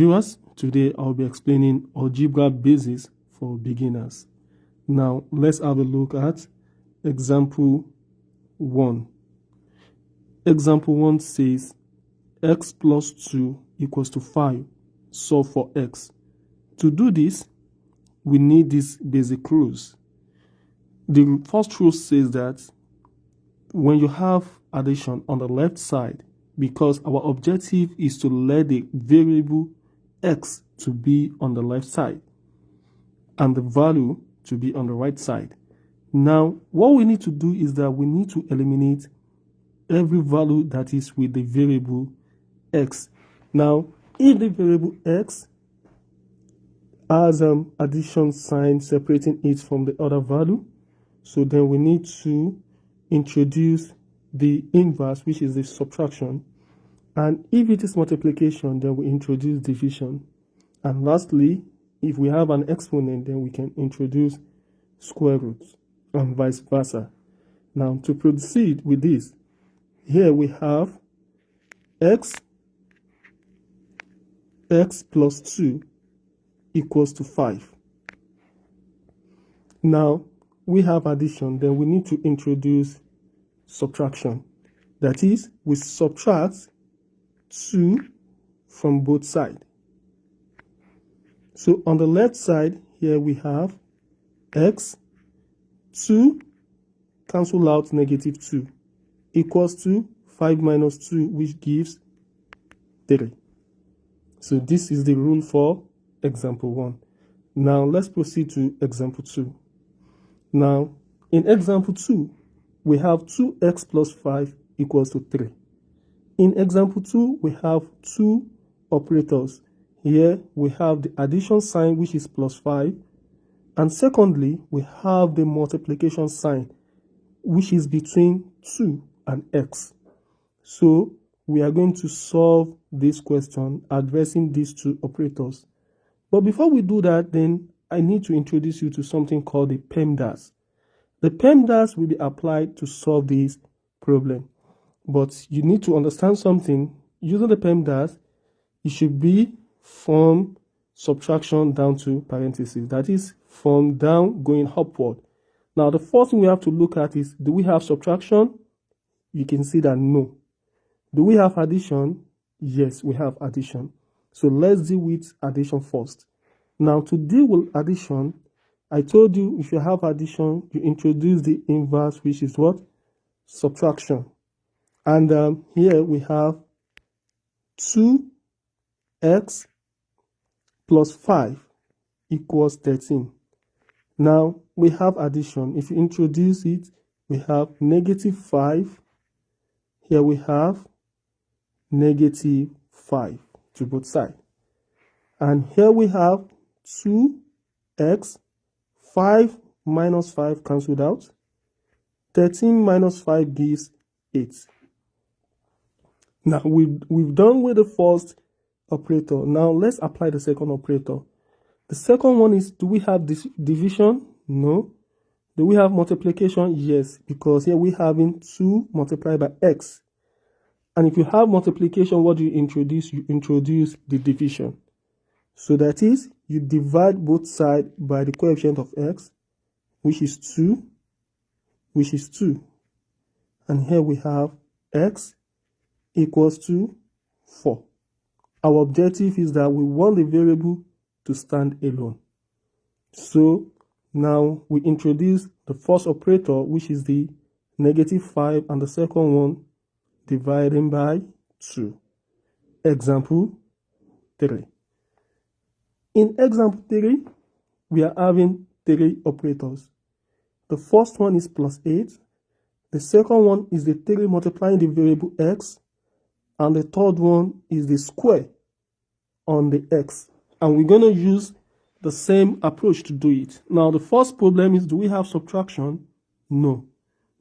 Viewers, today I'll be explaining algebra basis for beginners. Now let's have a look at example 1. Example 1 says x plus 2 equals to 5. Solve for x. To do this, we need these basic rules. The first rule says that when you have addition on the left side, because our objective is to let the variable x to be on the left side and the value to be on the right side. Now, what we need to do is that we need to eliminate every value that is with the variable x. Now, if the variable x has an addition sign separating it from the other value, so then we need to introduce the inverse, which is the subtraction. And if it is multiplication, then we introduce division. And lastly, if we have an exponent, then we can introduce square roots and vice versa. Now, to proceed with this, here we have x plus 2 equals to 5. Now, we have addition, then we need to introduce subtraction. That is, we subtract 2 from both sides. So on the left side, here we have x, 2, cancel out negative 2, equals to 5 minus 2, which gives 3. So this is the rule for example 1. Now let's proceed to example 2. Now, in example 2, we have 2x plus 5 equals to 3. In example 2, we have two operators. Here, we have the addition sign, which is plus 5. And secondly, we have the multiplication sign, which is between 2 and x. So, we are going to solve this question addressing these two operators. But before we do that, then I need to introduce you to something called the PEMDAS. The PEMDAS will be applied to solve this problem. But you need to understand something. Using the PEMDAS, it should be from subtraction down to parentheses. That is, from down going upward. Now, the first thing we have to look at is, do we have subtraction? You can see that no. Do we have addition? Yes, we have addition. So let's deal with addition first. Now, to deal with addition, I told you if you have addition, you introduce the inverse, which is what? Subtraction. And here we have 2x plus 5 equals 13. Now, we have addition. If you introduce it, we have negative 5. Here we have negative 5 to both sides. And here we have 2x, 5 minus 5 cancelled out. 13 minus 5 gives 8. Now, we've done with the first operator. Now, let's apply the second operator. The second one is, do we have this division? No. Do we have multiplication? Yes, because here we're having 2 multiplied by x. And if you have multiplication, what do you introduce? You introduce the division. So that is, you divide both sides by the coefficient of x, which is 2, which is 2. And here we have x equals to 4. Our objective is that we want the variable to stand alone. So now we introduce the first operator, which is the negative 5, and the second one dividing by 2. Example 3. In example 3, we are having 3 operators. The first one is plus 8. The second one is the 3 multiplying the variable x. And the third one is the square on the x. And we're going to use the same approach to do it. Now, the first problem is, do we have subtraction? No.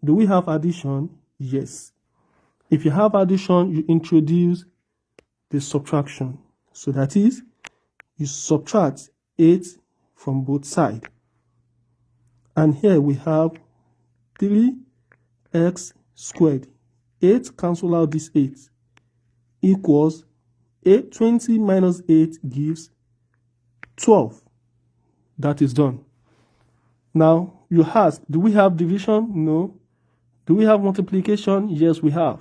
Do we have addition? Yes. If you have addition, you introduce the subtraction. So that is, you subtract 8 from both sides. And here we have 3x squared. 8 cancel out this 8 equals 20 minus 8 gives 12. That is done. Now, you ask, do we have division? No. Do we have multiplication? Yes, we have.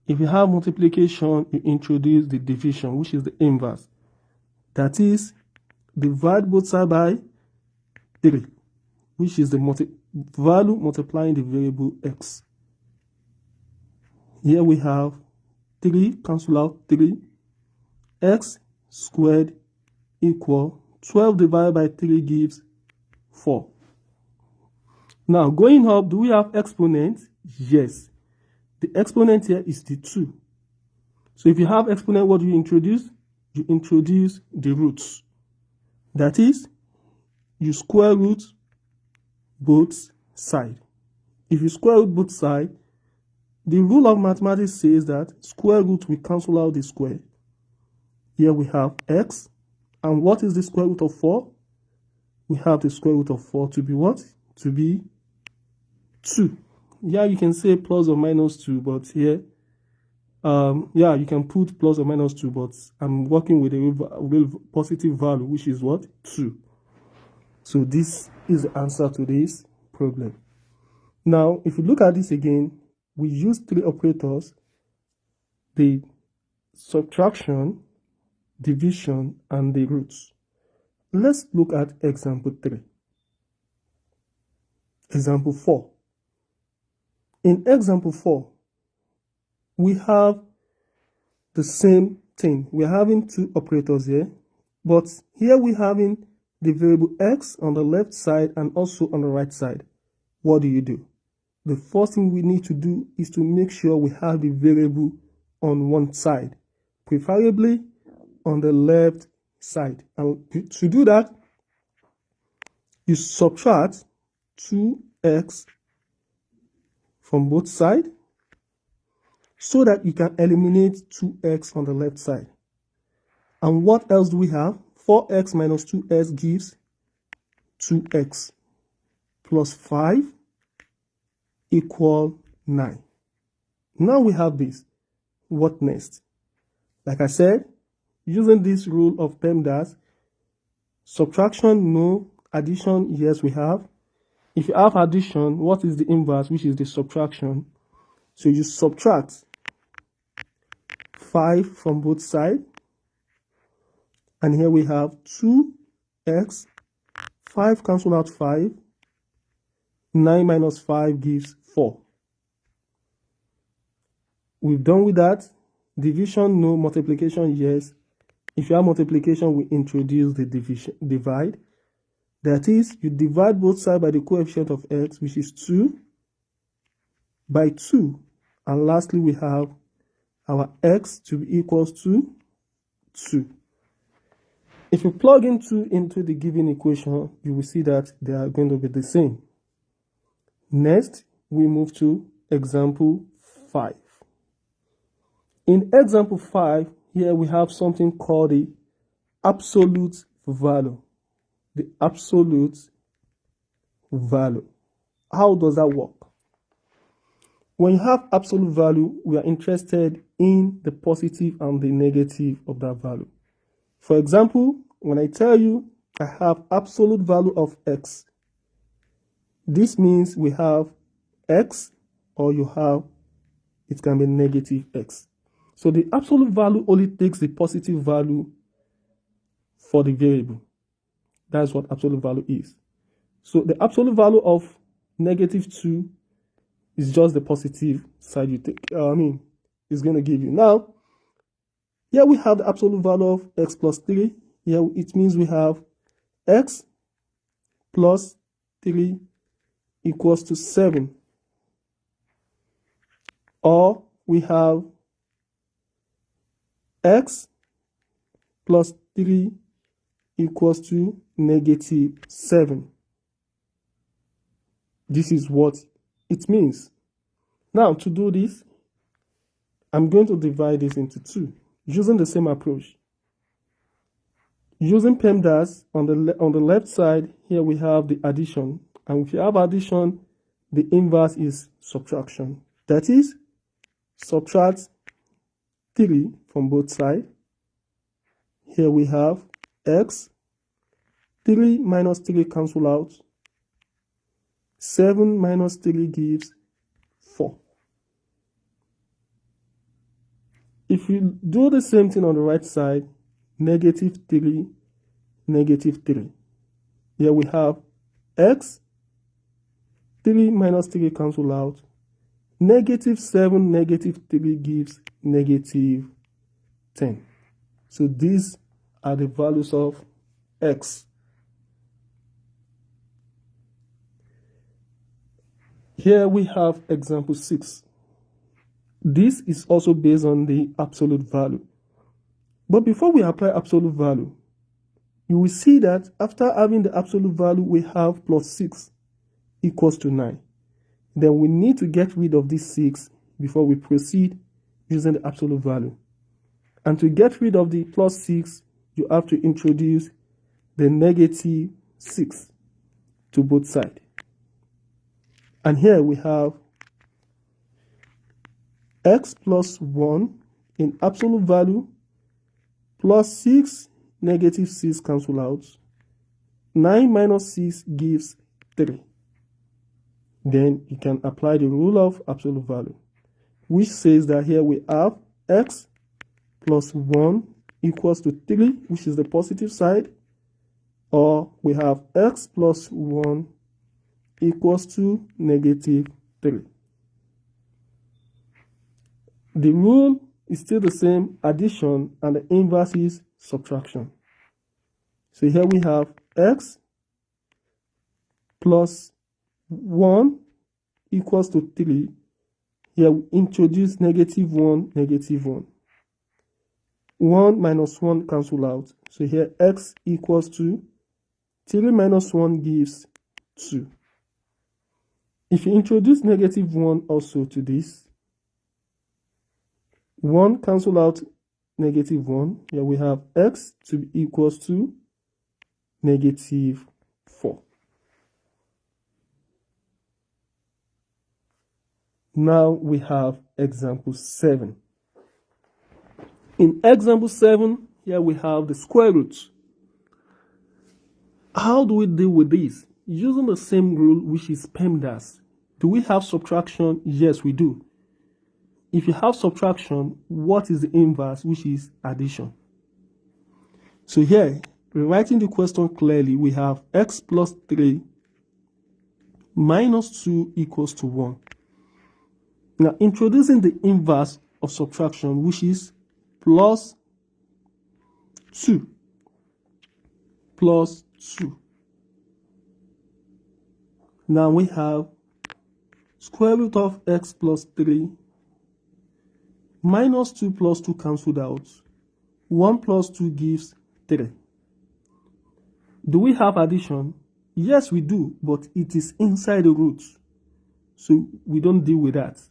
If you have multiplication, you introduce the division, which is the inverse. That is, divide both sides by 3, which is the value multiplying the variable x. Here we have 3, cancel out 3, x squared equal 12 divided by 3 gives 4. Now, going up, do we have exponent? Yes. The exponent here is the 2. So if you have exponent, what do you introduce? You introduce the roots. That is, you square root both sides. If you square root both sides, the rule of mathematics says that square root will cancel out the square. Here we have x. And what is the square root of 4? We have the square root of 4 to be what? To be 2. Yeah, you can say plus or minus 2, but here, yeah, you can put plus or minus 2, but I'm working with a real positive value, which is what? 2. So this is the answer to this problem. Now, if you look at this again, we use 3 operators, the subtraction, division, and the roots. Let's look at example 3. Example 4. In example 4, we have the same thing. We're having 2 operators here, but here we're having the variable x on the left side and also on the right side. What do? The first thing we need to do is to make sure we have the variable on one side, preferably on the left side. And to do that, you subtract 2x from both sides so that you can eliminate 2x on the left side. And what else do we have? 4x minus 2x gives 2x plus 5 equal 9. Now we have this. What next? Like I said, using this rule of PEMDAS, subtraction, no. Addition, yes, we have. If you have addition, what is the inverse, which is the subtraction? So you subtract 5 from both sides. And here we have 2x, 5 cancel out 5, 9 minus 5 gives 4. We've done with that. Division, no. Multiplication, yes. If you have multiplication, we introduce the divide. That is, you divide both sides by the coefficient of x, which is 2, by 2. And lastly, we have our x to be equals to 2. If you plug in 2 into the given equation, you will see that they are going to be the same. Next, we move to example 5. In example 5, here we have something called the absolute value. The absolute value. How does that work? When you have absolute value, we are interested in the positive and the negative of that value. For example, when I tell you I have absolute value of x, this means we have x, or you have, it can be negative x. So the absolute value only takes the positive value for the variable. That's what absolute value is. So the absolute value of negative 2 is just the positive side you take. It's going to give you. Now, here we have the absolute value of x plus 3. Here it means we have x plus 3 equals to 7. Or we have x plus 3 equals to negative 7. This is what it means. Now, to do this, I'm going to divide this into 2 using the same approach. Using PEMDAS, on the left side, here we have the addition. And if you have addition, the inverse is subtraction. That is, subtract 3 from both sides. Here we have x, 3 minus 3 cancel out, 7 minus 3 gives 4. If you do the same thing on the right side, negative 3, negative 3. Here we have x, 3 minus 3 cancel out, negative 7, negative 3 gives negative 10. So these are the values of x. Here we have example 6. This is also based on the absolute value. But before we apply absolute value, you will see that after having the absolute value, we have plus 6 equals to 9. Then we need to get rid of this 6 before we proceed using the absolute value. And to get rid of the plus 6, you have to introduce the negative 6 to both sides. And here we have x plus 1 in absolute value, plus 6, negative 6 cancel out. 9 minus 6 gives 3. Then you can apply the rule of absolute value, which says that here we have x plus 1 equals to 3, which is the positive side, or we have x plus 1 equals to negative 3. The rule is still the same, addition, and the inverse is subtraction. So here we have x plus 1 equals to 3. Here we introduce negative 1, negative 1. 1 minus 1 cancel out. So here x equals to 3 minus 1 gives 2. If you introduce negative 1 also to this, 1 cancel out negative 1. Here we have x to be equals to negative 4. Now we have example 7. In example 7, here we have the square root. How do we deal with this? Using the same rule, which is PEMDAS. Do we have subtraction? Yes, we do. If you have subtraction, what is the inverse, which is addition? So here, rewriting the question clearly, we have x plus 3 minus 2 equals to 1. Now, introducing the inverse of subtraction, which is plus 2. Plus 2. Now we have square root of x plus 3 minus 2 plus 2 cancelled out. 1 plus 2 gives 3. Do we have addition? Yes, we do, but it is inside the root, so we don't deal with that.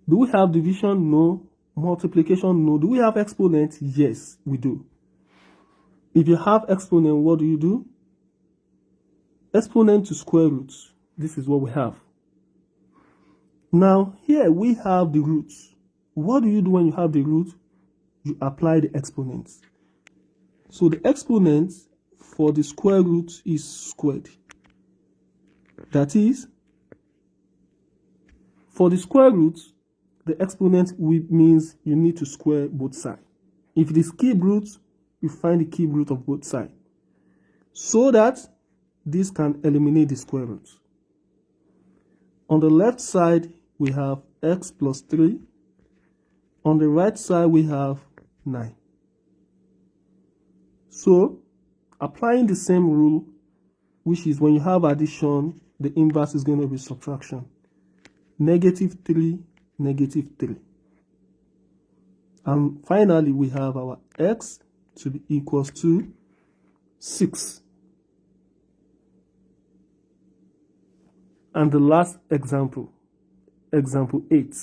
Do we have division? No. Multiplication? No. Do we have exponent? Yes, we do. If you have exponent, what do? Exponent to square root. This is what we have. Now, here we have the roots. What do you do when you have the root? You apply the exponents. So the exponent for the square root is squared. That is, for the square root, the exponent means you need to square both sides. If it is cube root, you find the cube root of both sides, so that this can eliminate the square root. On the left side, we have x plus 3. On the right side, we have 9. So, applying the same rule, which is when you have addition, the inverse is going to be subtraction. Negative 3, negative 3. And finally, we have our x to be equals to 6. And the last example, example 8.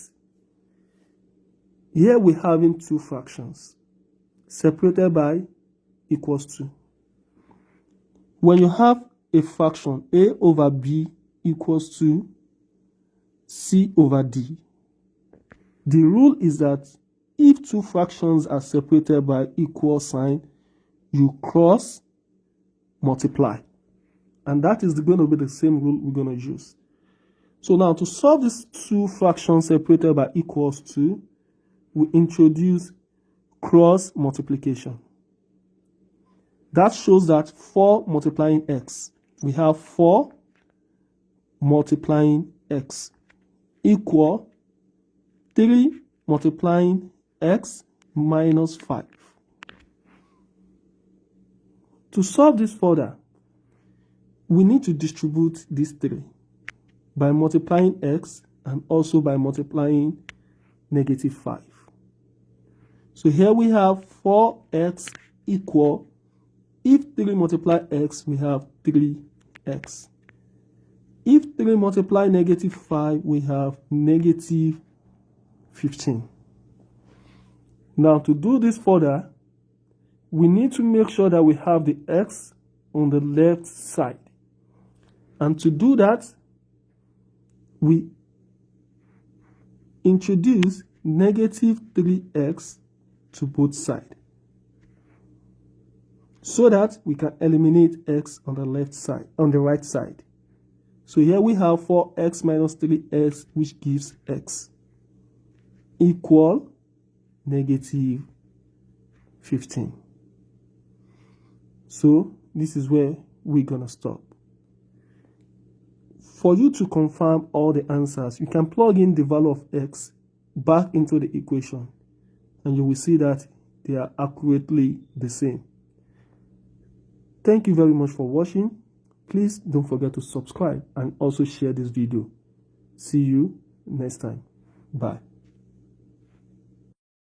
Here we're having two fractions separated by equals 2. When you have a fraction, a over b equals to c over d, the rule is that if two fractions are separated by equal sign, you cross multiply. And that is going to be the same rule we're going to use. So now to solve these two fractions separated by equals to, we introduce cross multiplication. That shows that 4 multiplying x, we have 4 multiplying x equal 3 multiplying x minus 5. To solve this further, we need to distribute these 3 by multiplying x and also by multiplying negative 5. So here we have 4x equal, if 3 multiply x, we have 3x. If 3 multiply negative 5, we have negative 15. Now to do this further, we need to make sure that we have the x on the left side. And to do that, we introduce negative 3x to both sides, so that we can eliminate x on the left side, on the right side. So here we have 4x minus 3x, which gives x equal negative 15. So this is where we're going to stop. For you to confirm all the answers, you can plug in the value of x back into the equation, and you will see that they are accurately the same. Thank you very much for watching. Please don't forget to subscribe and also share this video. See you next time. Bye.